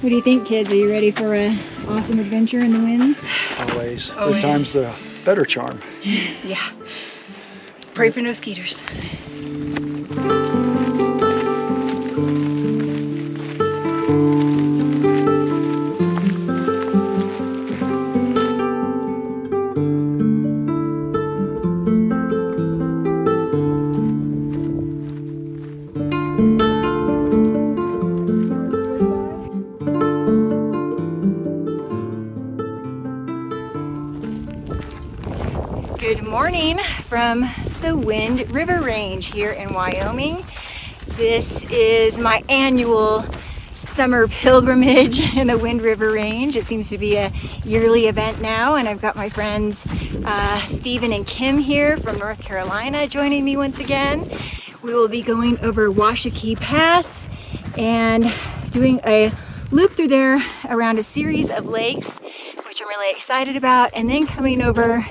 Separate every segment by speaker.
Speaker 1: What do you think, kids? Are you ready for an awesome adventure in the winds?
Speaker 2: Always.
Speaker 3: Oh,
Speaker 2: Third time's the better charm.
Speaker 3: Yeah. Pray for no skeeters.
Speaker 1: Good morning from the Wind River Range here in Wyoming. This is my annual summer pilgrimage in the Wind River Range. It seems to be a yearly event now, and I've got my friends Stephen and Kim here from North Carolina joining me once again. We will be going over Washakie Pass and doing a loop through there around a series of lakes, which I'm really excited about, and then coming over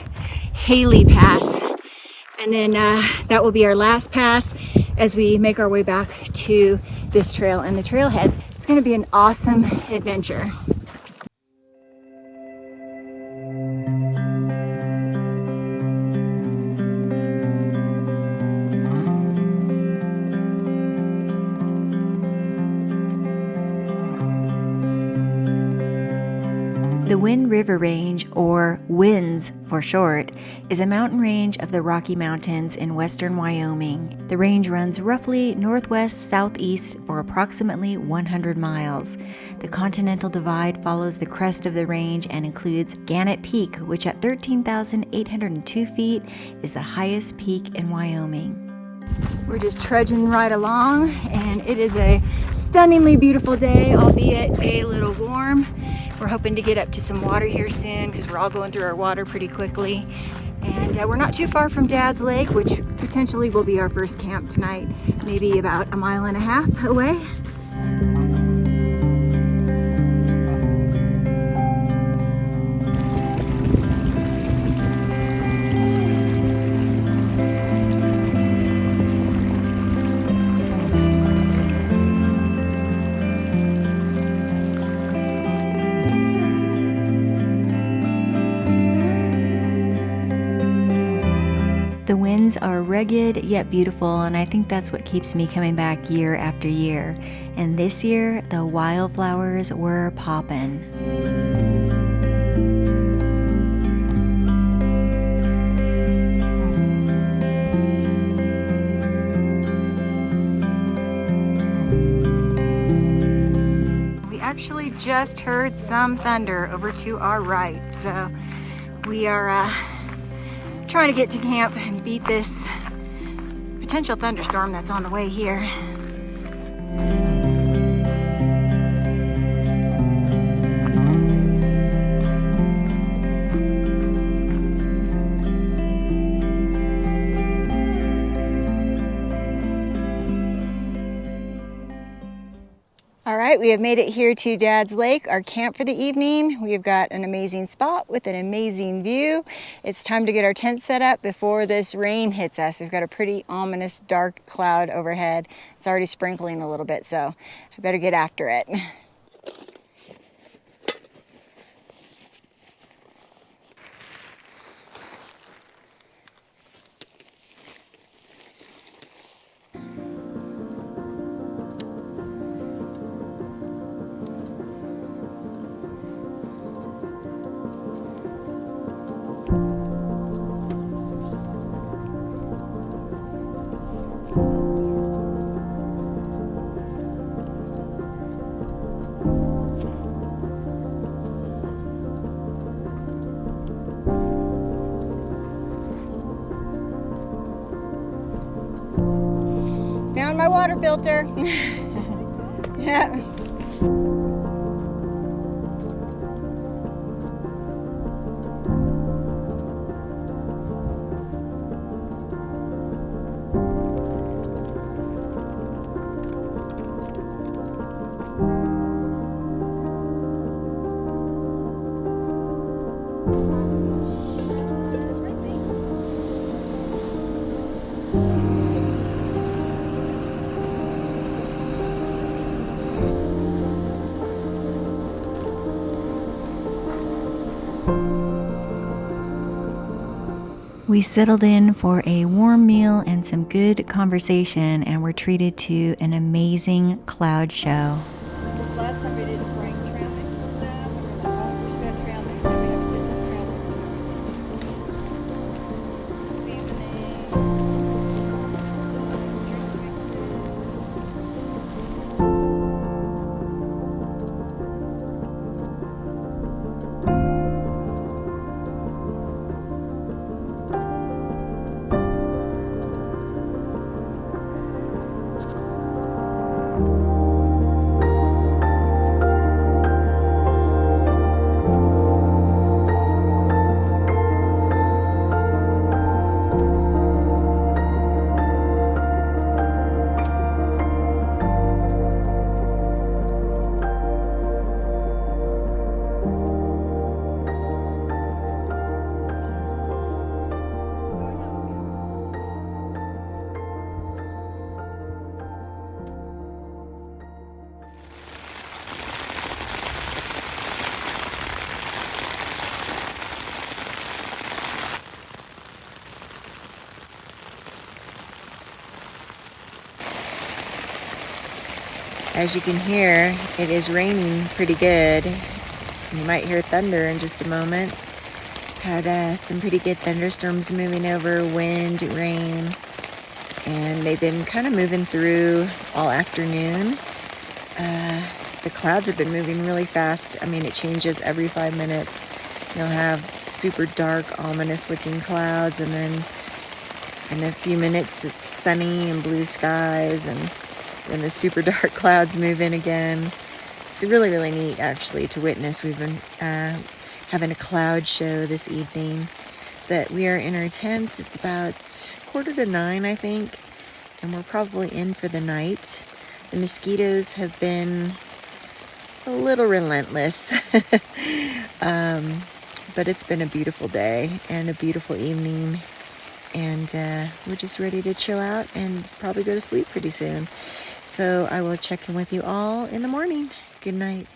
Speaker 1: Haley Pass, and then that will be our last pass as we make our way back to this trail and the trailheads. It's going to be an awesome adventure.
Speaker 4: The Wind River Range, or WINDS for short, is a mountain range of the Rocky Mountains in western Wyoming. The range runs roughly northwest-southeast for approximately 100 miles. The Continental Divide follows the crest of the range and includes Gannett Peak, which at 13,802 feet is the highest peak in Wyoming.
Speaker 1: We're just trudging right along, and it is a stunningly beautiful day, albeit a little warm. We're hoping to get up to some water here soon because we're all going through our water pretty quickly. And we're not too far from Dad's Lake, which potentially will be our first camp tonight, maybe about 1.5 miles away.
Speaker 4: The winds are rugged yet beautiful, and I think that's what keeps me coming back year after year. And this year, the wildflowers were poppin'.
Speaker 1: We actually just heard some thunder over to our right, so we are trying to get to camp and beat this potential thunderstorm that's on the way here. All right, we have made it here to Dad's Lake, our camp for the evening. We have got an amazing spot with an amazing view. It's time to get our tent set up before this rain hits us. We've got a pretty ominous dark cloud overhead. It's already sprinkling a little bit, so I better get after it. Found my water filter. Yeah.
Speaker 4: We settled in for a warm meal and some good conversation, and were treated to an amazing cloud show.
Speaker 3: Last time we didn't bring traffic and stuff. We were like, oh, we should have traffic. Now we have a shit ton of Seasoning.
Speaker 4: As you can hear, it is raining pretty good. You might hear thunder in just a moment. Had some pretty good thunderstorms moving over, wind, rain, and they've been kind of moving through all afternoon. The clouds have been moving really fast. I mean, it changes every 5 minutes. You'll have super dark, ominous looking clouds, and then in a few minutes it's sunny and blue skies, and then the super dark clouds move in again. It's really, really neat actually to witness. We've been having a cloud show this evening, but we are in our tents. It's about 8:45, I think, and we're probably in for the night. The mosquitoes have been a little relentless, but it's been a beautiful day and a beautiful evening, and we're just ready to chill out and probably go to sleep pretty soon. So I will check in with you all in the morning. Good night.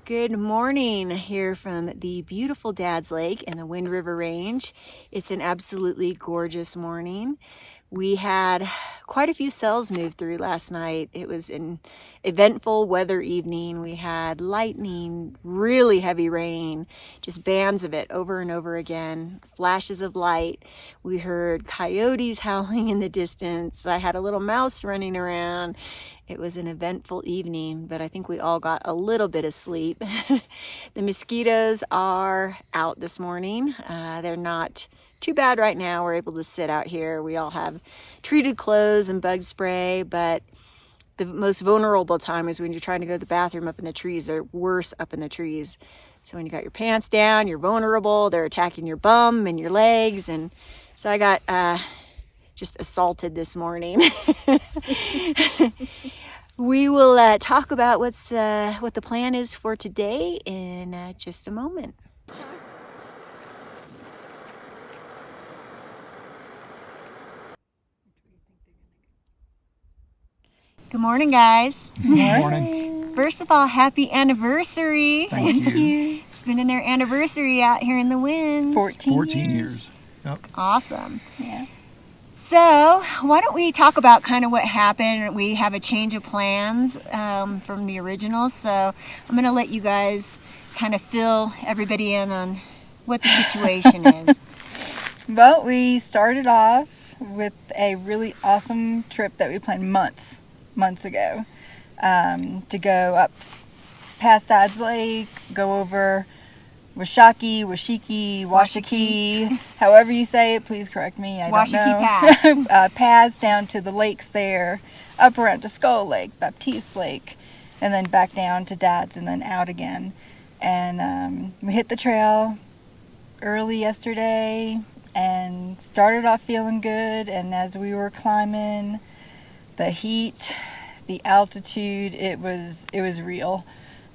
Speaker 1: Good morning here from the beautiful Dad's Lake in the Wind River Range. It's an absolutely gorgeous morning. We had quite a few cells move through last night. It was an eventful weather evening. We had lightning, really heavy rain, just bands of it over and over again, flashes of light. We heard coyotes howling in the distance. I had a little mouse running around. It was an eventful evening, but I think we all got a little bit of sleep. The mosquitoes are out this morning. They're not too bad right now. We're able to sit out here. We all have treated clothes and bug spray, but the most vulnerable time is when you're trying to go to the bathroom up in the trees. They're worse up in the trees. So when you got your pants down, you're vulnerable. They're attacking your bum and your legs. And so I got just assaulted this morning. We will talk about what the plan is for today in just a moment. Good morning, guys.
Speaker 2: Good morning.
Speaker 1: First of all, happy anniversary.
Speaker 2: Thank you.
Speaker 1: Spending their anniversary out here in the winds.
Speaker 2: 14 years. Yep.
Speaker 1: Awesome.
Speaker 3: Yeah.
Speaker 1: So why don't we talk about kind of what happened. We have a change of plans from the original, so I'm going to let you guys kind of fill everybody in on what the situation is.
Speaker 3: Well, we started off with a really awesome trip that we planned months ago, to go up past Dad's Lake, go over Washiki, however you say it, please correct me, I don't know.
Speaker 1: Pass.
Speaker 3: Paths down to the lakes there, up around to Skull Lake, Baptiste Lake, and then back down to Dad's and then out again. And we hit the trail early yesterday and started off feeling good. And as we were climbing, the heat, the altitude, it was real.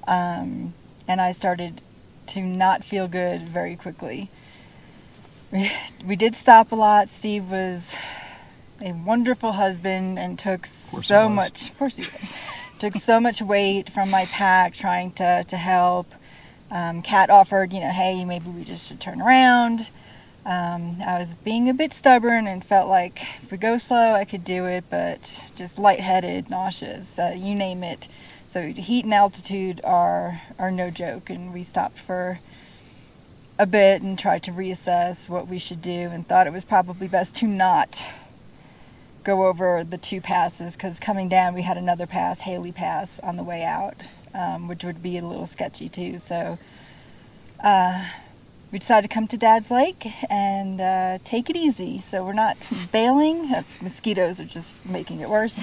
Speaker 3: And I started to not feel good very quickly. We did stop a lot. Steve was a wonderful husband and took so much, of course he was, took so much weight from my pack trying to help. Kat offered, hey, maybe we just should turn around. I was being a bit stubborn and felt like if we go slow, I could do it, but just lightheaded, nauseous, you name it. So heat and altitude are no joke, and we stopped for a bit and tried to reassess what we should do and thought it was probably best to not go over the 2 passes, because coming down we had another pass, Haley Pass, on the way out, which would be a little sketchy too. So we decided to come to Dad's Lake and take it easy. So we're not bailing. Mosquitoes are just making it worse.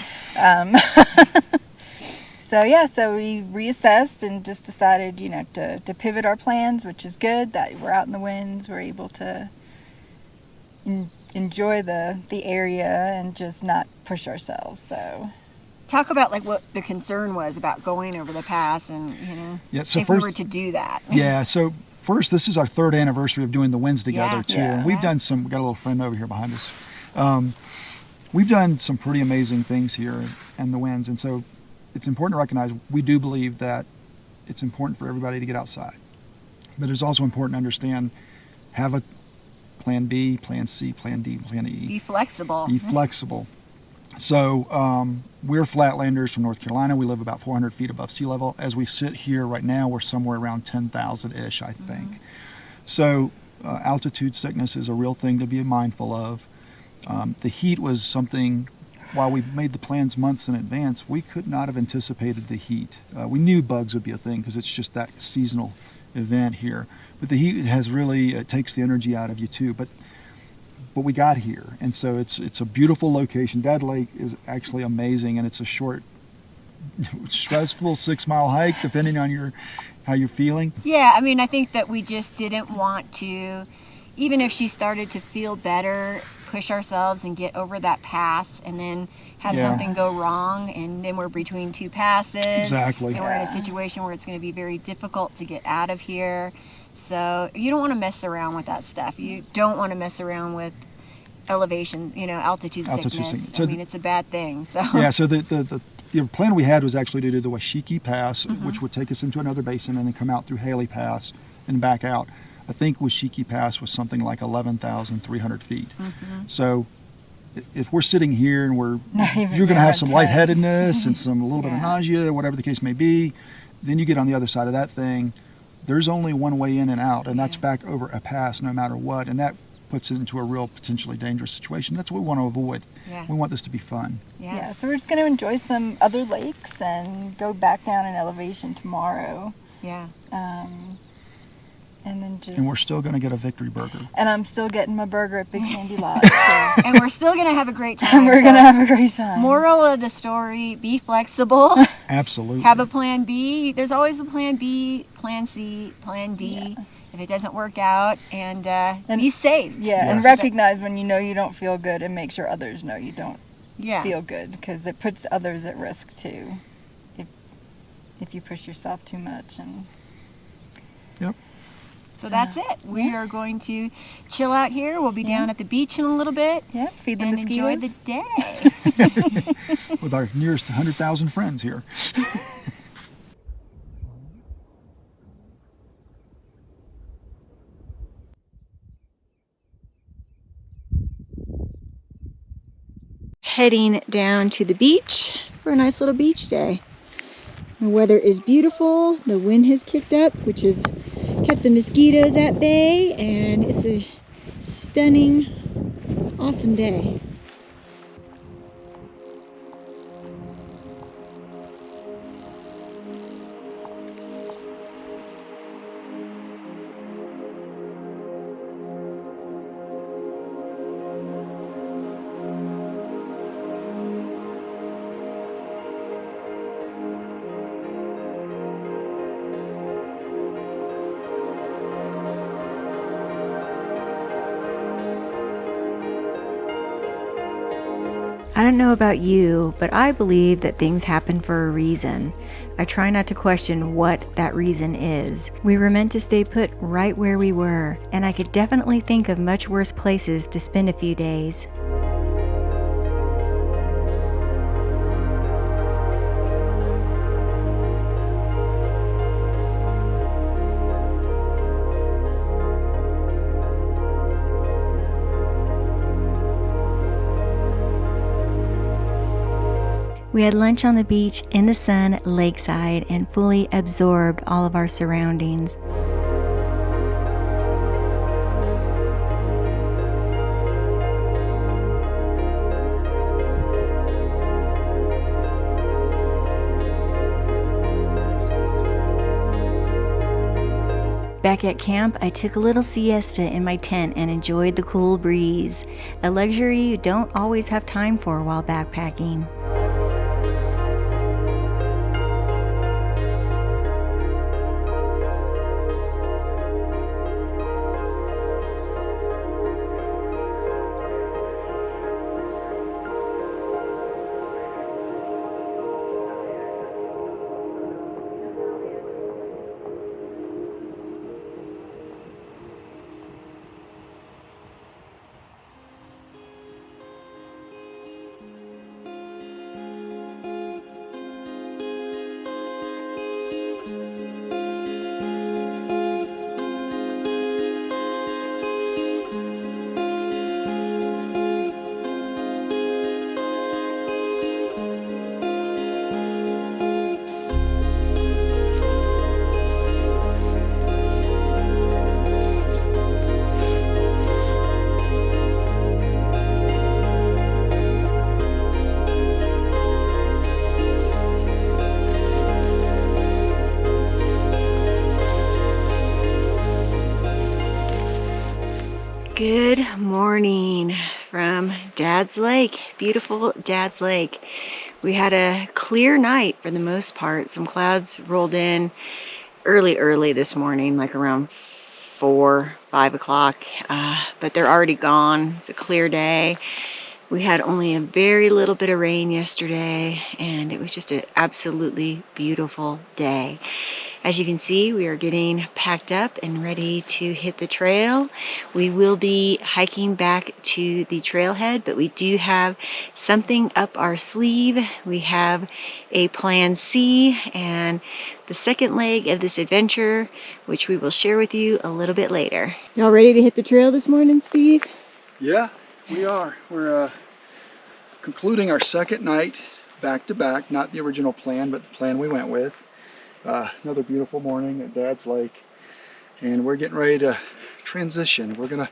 Speaker 3: So we reassessed and just decided, to pivot our plans, which is good, that we're out in the winds, we're able to enjoy the area and just not push ourselves. So
Speaker 1: Talk about like what the concern was about going over the pass and,
Speaker 2: So
Speaker 1: if
Speaker 2: first,
Speaker 1: we were to do that.
Speaker 2: Yeah, so first, this is our 3rd anniversary of doing the winds together too.
Speaker 3: Yeah.
Speaker 2: And we've done we got a little friend over here behind us. We've done some pretty amazing things here in the winds. And so it's important to recognize we do believe that it's important for everybody to get outside. But it's also important to understand, have a plan B, plan C, plan D, plan E.
Speaker 1: Be flexible.
Speaker 2: Be flexible. So we're flatlanders from North Carolina. We live about 400 feet above sea level. As we sit here right now, we're somewhere around 10,000-ish, I think. So altitude sickness is a real thing to be mindful of. The heat was something, while we made the plans months in advance, we could not have anticipated the heat. We knew bugs would be a thing because it's just that seasonal event here. But the heat has really takes the energy out of you too. But we got here, and so it's a beautiful location. Dad Lake is actually amazing, and it's a short, stressful 6-mile hike, depending on how you're feeling.
Speaker 1: Yeah, I mean, I think that we just didn't want to, even if she started to feel better, push ourselves and get over that pass and then have something go wrong, and then we're between 2 passes.
Speaker 2: Exactly.
Speaker 1: And we're in a situation where it's going to be very difficult to get out of here. So you don't want to mess around with that stuff. You don't want to mess around with elevation, altitude sickness.
Speaker 2: So
Speaker 1: it's a bad thing. So
Speaker 2: yeah, so the plan we had was actually to do the Washiki Pass, which would take us into another basin and then come out through Haley Pass and back out. I think Washiki Pass was something like 11,300 feet. So if we're sitting here and you're going to have some lightheadedness and a little bit of nausea, whatever the case may be, then you get on the other side of that thing. There's only one way in and out, and that's back over a pass no matter what, and that puts it into a real potentially dangerous situation. That's what we want to avoid.
Speaker 1: Yeah.
Speaker 2: We want this to be fun.
Speaker 3: Yeah, so we're just going to enjoy some other lakes and go back down in elevation tomorrow.
Speaker 1: Yeah.
Speaker 3: And then
Speaker 2: And we're still going to get a victory burger.
Speaker 3: And I'm still getting my burger at Big Sandy Lodge.
Speaker 1: And we're still going to have a great time.
Speaker 3: And we're going to have a great time.
Speaker 1: Moral of the story, be flexible.
Speaker 2: Absolutely.
Speaker 1: Have a plan B. There's always a plan B, plan C, plan D. Yeah. If it doesn't work out, and be safe.
Speaker 3: Yeah, and recognize when you don't feel good, and make sure others know you don't feel good, because it puts others at risk too. If you push yourself too much.
Speaker 2: Yep.
Speaker 1: So that's it. We are going to chill out here. We'll be down at the beach in a little bit.
Speaker 3: Yeah, feed the
Speaker 1: and
Speaker 3: mosquitoes.
Speaker 1: enjoy the day.
Speaker 2: With our nearest 100,000 friends here.
Speaker 1: Heading down to the beach for a nice little beach day. The weather is beautiful. The wind has kicked up, which has kept the mosquitoes at bay, and it's a stunning, awesome day.
Speaker 4: I don't know about you, but I believe that things happen for a reason. I try not to question what that reason is. We were meant to stay put right where we were, and I could definitely think of much worse places to spend a few days. We had lunch on the beach in the sun, lakeside, and fully absorbed all of our surroundings. Back at camp, I took a little siesta in my tent and enjoyed the cool breeze, a luxury you don't always have time for while backpacking. Good morning from Dad's Lake, beautiful Dad's Lake. We had a clear night for the most part. Some clouds rolled in early this morning, like around 5 o'clock, but they're already gone. It's a clear day. We had only a very little bit of rain yesterday, and it was just an absolutely beautiful day. As you can see, we are getting packed up and ready to hit the trail. We will be hiking back to the trailhead, but we do have something up our sleeve. We have a plan C and the second leg of this adventure, which we will share with you a little bit later. Y'all ready to hit the trail this morning, Steve?
Speaker 2: Yeah, we are. We're concluding our second night back to back, not the original plan, but the plan we went with. Another beautiful morning at Dad's Lake, and we're getting ready to transition. We're gonna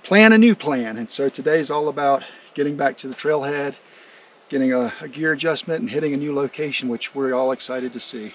Speaker 2: plan a new plan, and so today's all about getting back to the trailhead, getting a gear adjustment, and hitting a new location, which we're all excited to see.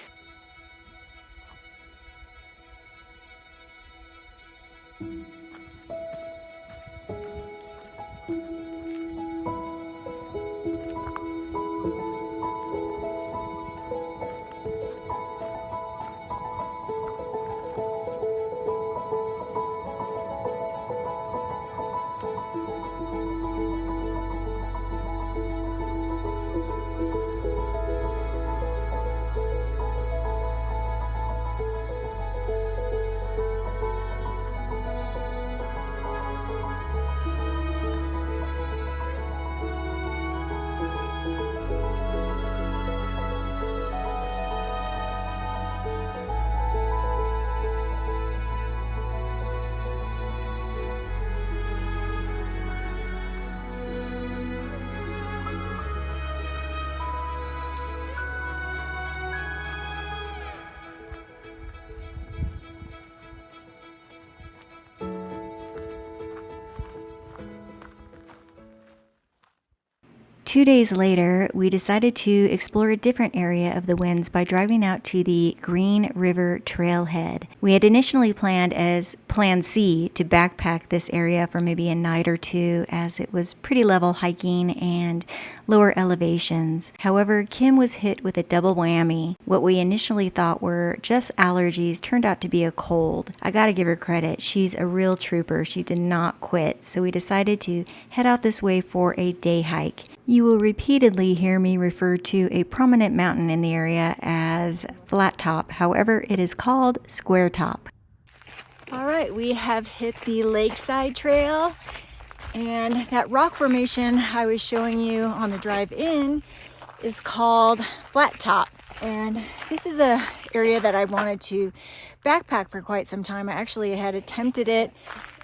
Speaker 4: Two days later, we decided to explore a different area of the Winds by driving out to the Green River Trailhead. We had initially planned as plan C to backpack this area for maybe a night or two, as it was pretty level hiking and lower elevations. However, Kim was hit with a double whammy. What we initially thought were just allergies turned out to be a cold. I gotta give her credit. She's a real trooper. She did not quit. So we decided to head out this way for a day hike. You will repeatedly hear me refer to a prominent mountain in the area as Flat Top. However, it is called Square Top.
Speaker 1: All right, we have hit the lakeside trail, and that rock formation I was showing you on the drive in is called Flat Top. And this is a area that I wanted to backpack for quite some time. I actually had attempted it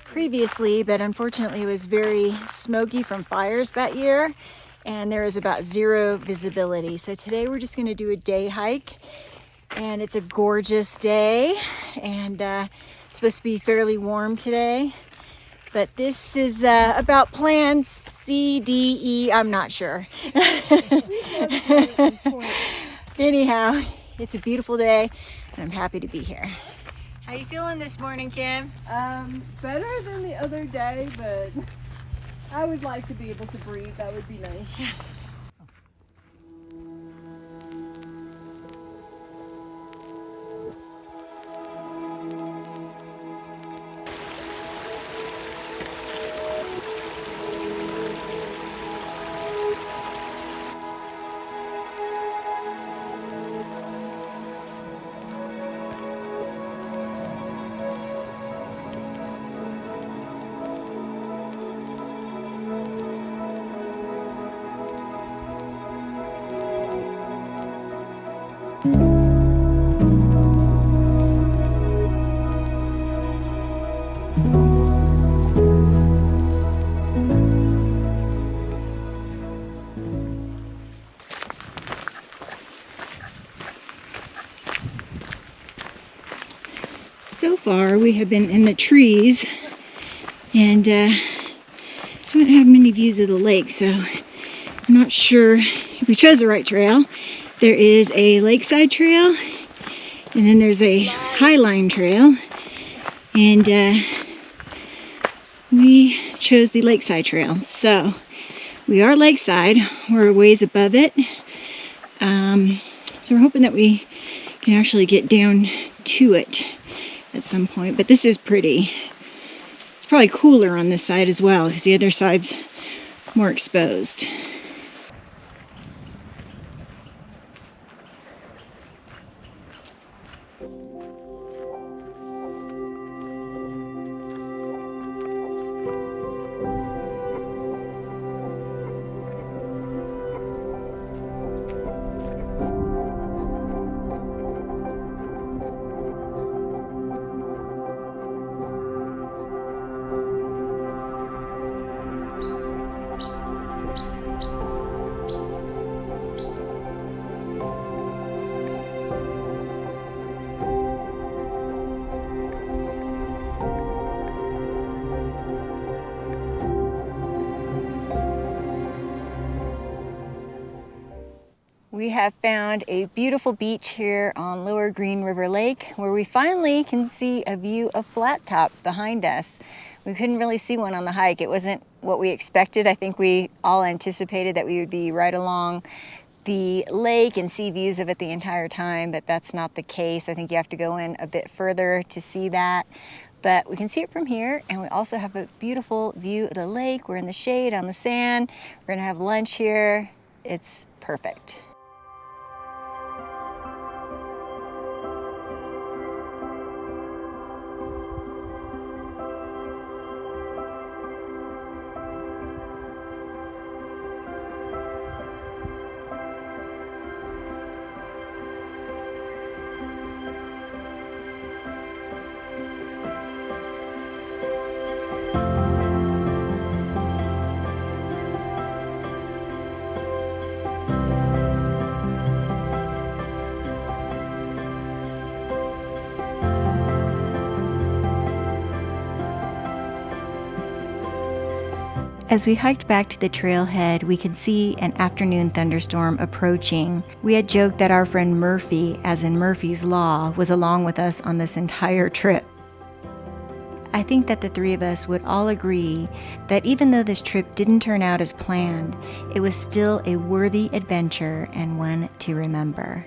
Speaker 1: previously, but unfortunately it was very smoky from fires that year, and there is about zero visibility. So today we're just gonna do a day hike, and it's a gorgeous day, and it's supposed to be fairly warm today. But this is about plan C, D, E, I'm not sure. Anyhow, it's a beautiful day, and I'm happy to be here. How you feeling this morning, Kim?
Speaker 3: Better than the other day, but I would like to be able to breathe. That would be nice.
Speaker 1: So far, we have been in the trees and haven't had many views of the lake, so I'm not sure if we chose the right trail. There is a lakeside trail, and then there's a highline trail, and we chose the lakeside trail. So we are lakeside, we're a ways above it, so we're hoping that we can actually get down to it at some point. But this is pretty. It's probably cooler on this side as well, because the other side's more exposed. We have found a beautiful beach here on Lower Green River Lake, where we finally can see a view of Flat Top behind us. We couldn't really see one on the hike. It wasn't what we expected. I think we all anticipated that we would be right along the lake and see views of it the entire time, but that's not the case. I think you have to go in a bit further to see that. But we can see it from here, and we also have a beautiful view of the lake. We're in the shade on the sand. We're gonna have lunch here. It's perfect.
Speaker 4: As we hiked back to the trailhead, we could see an afternoon thunderstorm approaching. We had joked that our friend Murphy, as in Murphy's Law, was along with us on this entire trip. I think that the three of us would all agree that even though this trip didn't turn out as planned, it was still a worthy adventure and one to remember.